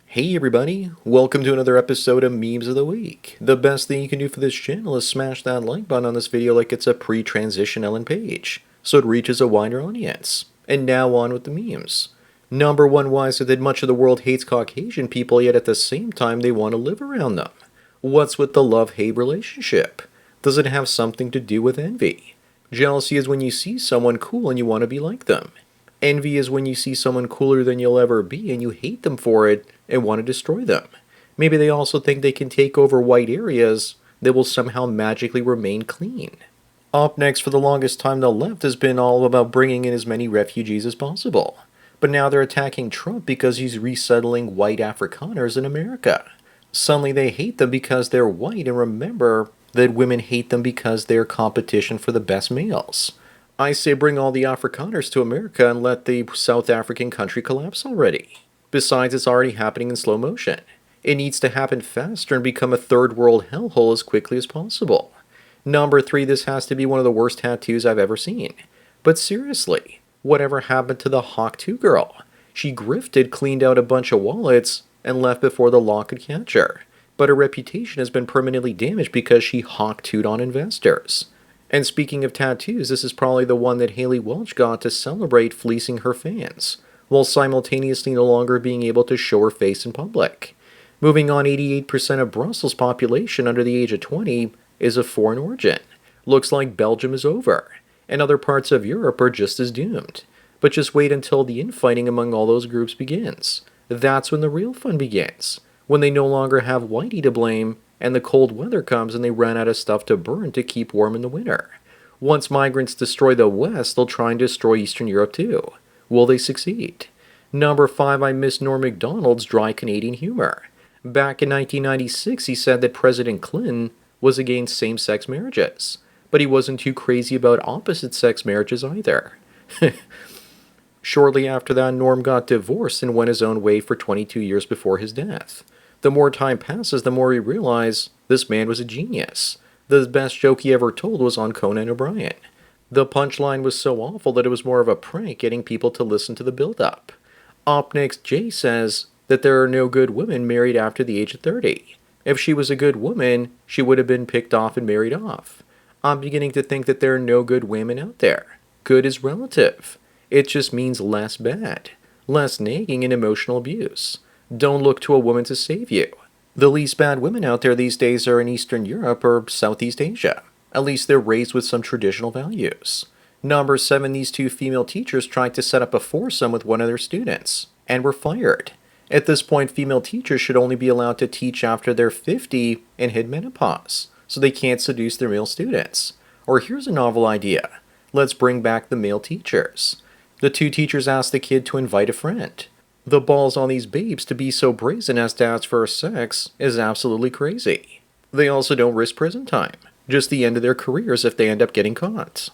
Hey everybody, welcome to another episode of Memes of the Week. The best thing you can do for this channel is smash that like button on this video like it's a pre-transition Ellen page, so it reaches a wider audience. And now on with the memes. Number one, why is it that much of the world hates Caucasian people, yet at the same time they want to live around them? What's with the love-hate relationship? Does it have something to do with envy? Jealousy is when you see someone cool and you want to be like them. Envy is when you see someone cooler than you'll ever be and you hate them for it and want to destroy them. Maybe they also think they can take over white areas that will somehow magically remain clean. Up next, for the longest time, the left has been all about bringing in as many refugees as possible. But now they're attacking Trump because he's resettling white Afrikaners in America. Suddenly they hate them because they're white, and remember that women hate them because they're competition for the best males. I say bring all the Afrikaners to America and let the South African country collapse already. Besides, it's already happening in slow motion. It needs to happen faster and become a third world hellhole as quickly as possible. Number 3, this has to be one of the worst tattoos I've ever seen. But seriously, whatever happened to the Hawk 2 girl? She grifted, cleaned out a bunch of wallets, and left before the law could catch her. But her reputation has been permanently damaged because she Hawk 2'd on investors. And speaking of tattoos, this is probably the one that Haley Welch got to celebrate fleecing her fans, while simultaneously no longer being able to show her face in public. Moving on, 88% of Brussels' population under the age of 20 is of foreign origin. Looks like Belgium is over, and other parts of Europe are just as doomed. But just wait until the infighting among all those groups begins. That's when the real fun begins, when they no longer have Whitey to blame, and the cold weather comes and they run out of stuff to burn to keep warm in the winter. Once migrants destroy the West, they'll try and destroy Eastern Europe too. Will they succeed? Number 5, I miss Norm Macdonald's dry Canadian humor. Back in 1996, he said that President Clinton was against same-sex marriages, but he wasn't too crazy about opposite-sex marriages either. Shortly after that, Norm got divorced and went his own way for 22 years before his death. The more time passes, the more we realize this man was a genius. The best joke he ever told was on Conan O'Brien. The punchline was so awful that it was more of a prank, getting people to listen to the build-up. Up next, Jay says that there are no good women married after the age of 30. If she was a good woman, she would have been picked off and married off. I'm beginning to think that there are no good women out there. Good is relative. It just means less bad, less nagging and emotional abuse. Don't look to a woman to save you. The least bad women out there these days are in Eastern Europe or Southeast Asia. At least they're raised with some traditional values. Number 7, these 2 female teachers tried to set up a foursome with one of their students, and were fired. At this point, female teachers should only be allowed to teach after they're 50 and hit menopause, so they can't seduce their male students. Or here's a novel idea. Let's bring back the male teachers. The 2 teachers asked the kid to invite a friend. The balls on these babes to be so brazen as to ask for sex is absolutely crazy. They also don't risk prison time, just the end of their careers if they end up getting caught.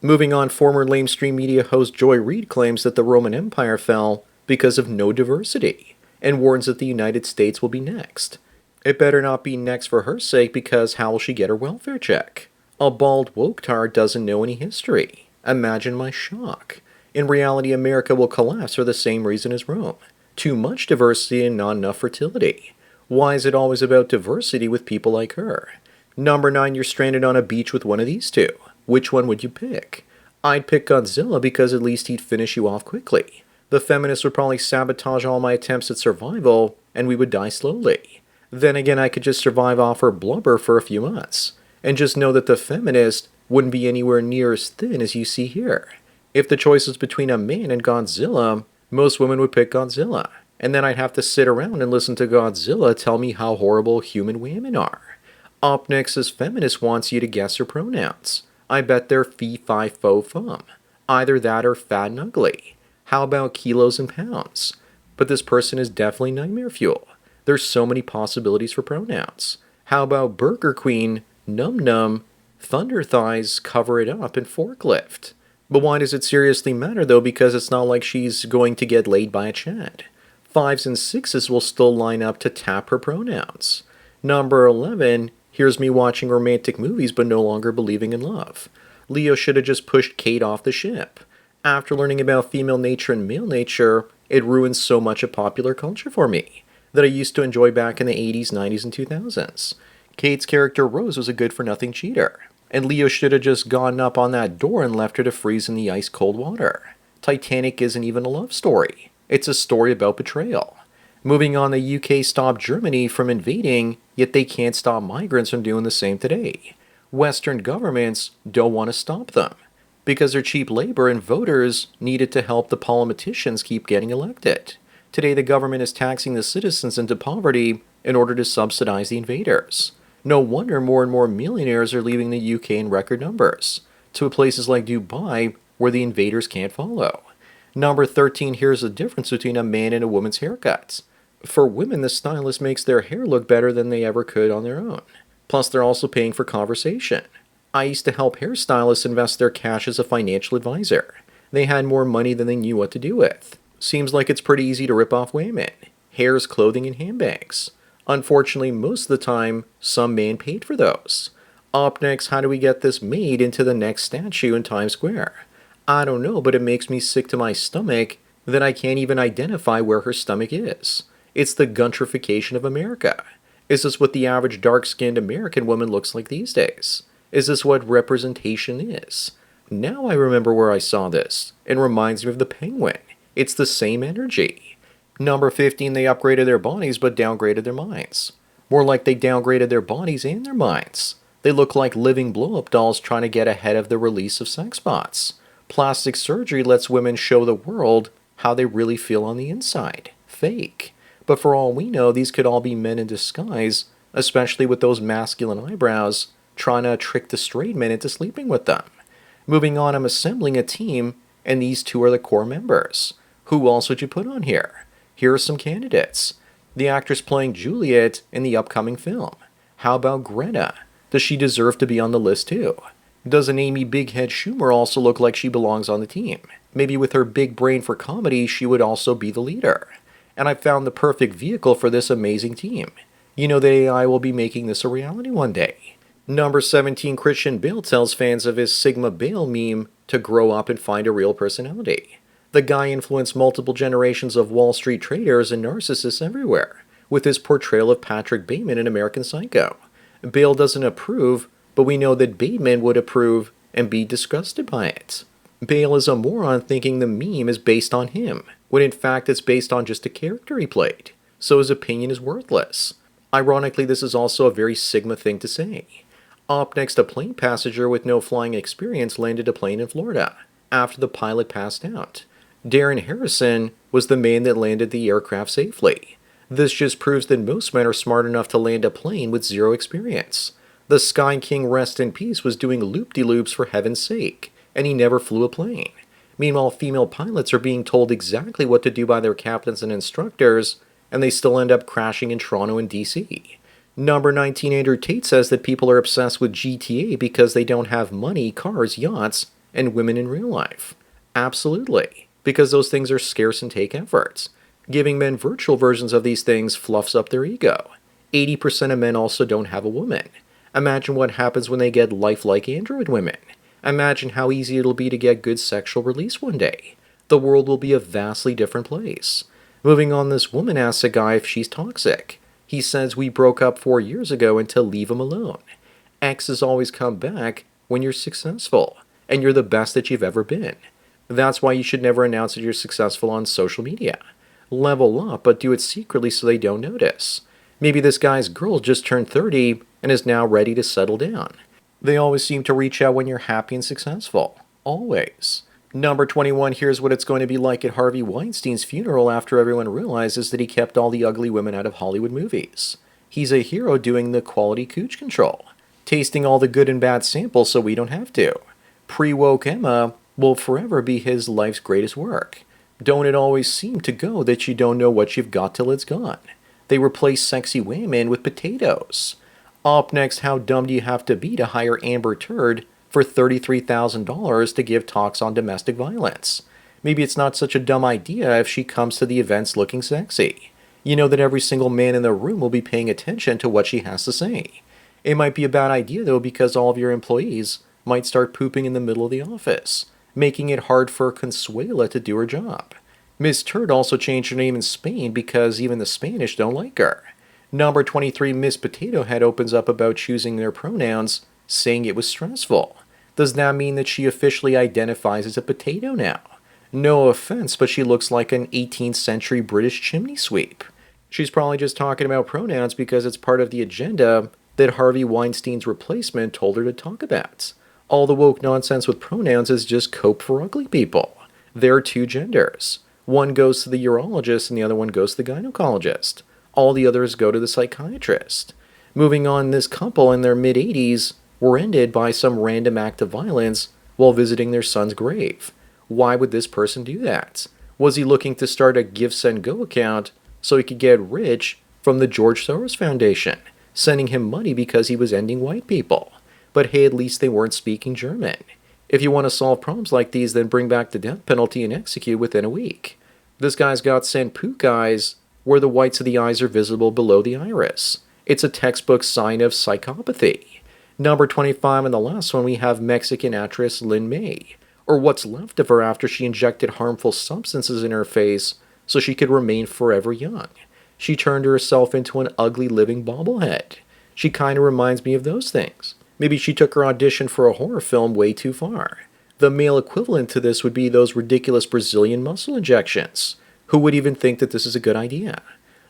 Moving on, former lamestream media host Joy Reid claims that the Roman Empire fell because of no diversity, and warns that the United States will be next. It better not be next for her sake, because how will she get her welfare check? A bald woke tard doesn't know any history. Imagine my shock. In reality, America will collapse for the same reason as Rome. Too much diversity and not enough fertility. Why is it always about diversity with people like her? Number 9, you're stranded on a beach with one of these 2. Which one would you pick? I'd pick Godzilla because at least he'd finish you off quickly. The feminists would probably sabotage all my attempts at survival, and we would die slowly. Then again, I could just survive off her blubber for a few months, and just know that the feminist wouldn't be anywhere near as thin as you see here. If the choice was between a man and Godzilla, most women would pick Godzilla, and then I'd have to sit around and listen to Godzilla tell me how horrible human women are. Up next, this feminist wants you to guess her pronouns. I bet they're fee, fi, fo, fum. Either that or fat and ugly. How about kilos and pounds? But this person is definitely nightmare fuel. There's so many possibilities for pronouns. How about Burger Queen, num num, thunder thighs, cover it up, and forklift? But why does it seriously matter though? Because it's not like she's going to get laid by a Chad. 5s and 6s will still line up to tap her pronouns. Number 11, here's me watching romantic movies but no longer believing in love. Leo should have just pushed Kate off the ship. After learning about female nature and male nature, it ruins so much of popular culture for me. that I used to enjoy back in the 80s, 90s, and 2000s. Kate's character Rose was a good-for-nothing cheater, and Leo should have just gone up on that door and left her to freeze in the ice-cold water. Titanic isn't even a love story. It's a story about betrayal. Moving on, the UK stopped Germany from invading, yet they can't stop migrants from doing the same today. Western governments don't want to stop them because they're cheap labor and voters need it to help the politicians keep getting elected. Today, the government is taxing the citizens into poverty in order to subsidize the invaders. No wonder more and more millionaires are leaving the UK in record numbers to places like Dubai where the invaders can't follow. Number 13, here's the difference between a man and a woman's haircuts. For women, the stylist makes their hair look better than they ever could on their own. Plus, they're also paying for conversation. I used to help hairstylists invest their cash as a financial advisor. They had more money than they knew what to do with. Seems like it's pretty easy to rip off women. Hairs, clothing, and handbags. Unfortunately, most of the time, some man paid for those. Up next, how do we get this made into the next statue in Times Square? I don't know, but it makes me sick to my stomach that I can't even identify where her stomach is. It's the gentrification of America. Is this what the average dark-skinned American woman looks like these days? Is this what representation is? Now I remember where I saw this. It reminds me of the Penguin. It's the same energy. Number 15, they upgraded their bodies but downgraded their minds. More like they downgraded their bodies and their minds. They look like living blow-up dolls trying to get ahead of the release of sex bots. Plastic surgery lets women show the world how they really feel on the inside. Fake. But for all we know, these could all be men in disguise, especially with those masculine eyebrows, trying to trick the straight men into sleeping with them. Moving on, I'm assembling a team, and these two are the core members. Who else would you put on here? Here are some candidates. The actress playing Juliet in the upcoming film. How about Greta? Does she deserve to be on the list too? Does an Amy Big Head Schumer also look like she belongs on the team? Maybe with her big brain for comedy, she would also be the leader. And I found the perfect vehicle for this amazing team. You know that AI will be making this a reality one day. Number 17, Christian Bale tells fans of his Sigma Bale meme to grow up and find a real personality. The guy influenced multiple generations of Wall Street traders and narcissists everywhere, with his portrayal of Patrick Bateman in American Psycho. Bale doesn't approve, but we know that Bateman would approve and be disgusted by it. Bale is a moron thinking the meme is based on him, when in fact it's based on just a character he played, so his opinion is worthless. Ironically, this is also a very Sigma thing to say. Up next, a plane passenger with no flying experience landed a plane in Florida after the pilot passed out. Darren Harrison was the man that landed the aircraft safely. This just proves that most men are smart enough to land a plane with zero experience. The Sky King, rest in peace, was doing loop-de-loops for heaven's sake, and he never flew a plane. Meanwhile, female pilots are being told exactly what to do by their captains and instructors, and they still end up crashing in Toronto and DC. Number 19, Andrew Tate says that people are obsessed with GTA because they don't have money, cars, yachts, and women in real life. Absolutely, because those things are scarce and take efforts. Giving men virtual versions of these things fluffs up their ego. 80% of men also don't have a woman. Imagine what happens when they get lifelike android women. Imagine how easy it'll be to get good sexual release one day. The world will be a vastly different place. Moving on, this woman asks a guy if she's toxic. He says, "We broke up 4 years ago and to leave him alone. Exes always come back when you're successful, and you're the best that you've ever been. That's why you should never announce that you're successful on social media. Level up, but do it secretly so they don't notice. Maybe this guy's girl just turned 30 and is now ready to settle down. They always seem to reach out when you're happy and successful. Always." Number 21, here's what it's going to be like at Harvey Weinstein's funeral after everyone realizes that he kept all the ugly women out of Hollywood movies. He's a hero doing the quality cooch control, tasting all the good and bad samples so we don't have to. Pre-woke Emma will forever be his life's greatest work. Don't it always seem to go that you don't know what you've got till it's gone? They replace sexy women with potatoes. Up next, how dumb do you have to be to hire Amber Turd for $33,000 to give talks on domestic violence? Maybe it's not such a dumb idea if she comes to the events looking sexy. You know that every single man in the room will be paying attention to what she has to say. It might be a bad idea though, because all of your employees might start pooping in the middle of the office, making it hard for Consuela to do her job. Miss Turd also changed her name in Spain because even the Spanish don't like her. Number 23, Miss Potato Head opens up about choosing their pronouns, saying it was stressful. Does that mean that she officially identifies as a potato now? No offense, but she looks like an 18th century British chimney sweep. She's probably just talking about pronouns because it's part of the agenda that Harvey Weinstein's replacement told her to talk about. All the woke nonsense with pronouns is just cope for ugly people. There are two genders. One goes to the urologist and the other one goes to the gynecologist. All the others go to the psychiatrist. Moving on, this couple in their mid-80s were ended by some random act of violence while visiting their son's grave. Why would this person do that? Was he looking to start a Give, Send, Go account so he could get rich from the George Soros Foundation, sending him money because he was ending white people? But hey, at least they weren't speaking German. If you want to solve problems like these, then bring back the death penalty and execute within a week. This guy's got Sanpook eyes, where the whites of the eyes are visible below the iris. It's a textbook sign of psychopathy. Number 25, and the last one, we have Mexican actress Lin May, or what's left of her after she injected harmful substances in her face so she could remain forever young. She turned herself into an ugly living bobblehead. She kind of reminds me of those things. Maybe she took her audition for a horror film way too far. The male equivalent to this would be those ridiculous Brazilian muscle injections. Who would even think that this is a good idea?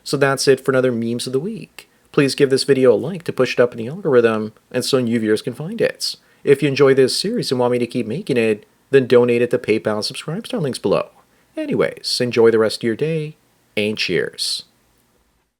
So that's it for another Memes of the Week. Please give this video a like to push it up in the algorithm, and so new viewers can find it. If you enjoy this series and want me to keep making it, then donate at the PayPal and subscribe star links below. Anyways, enjoy the rest of your day, and cheers.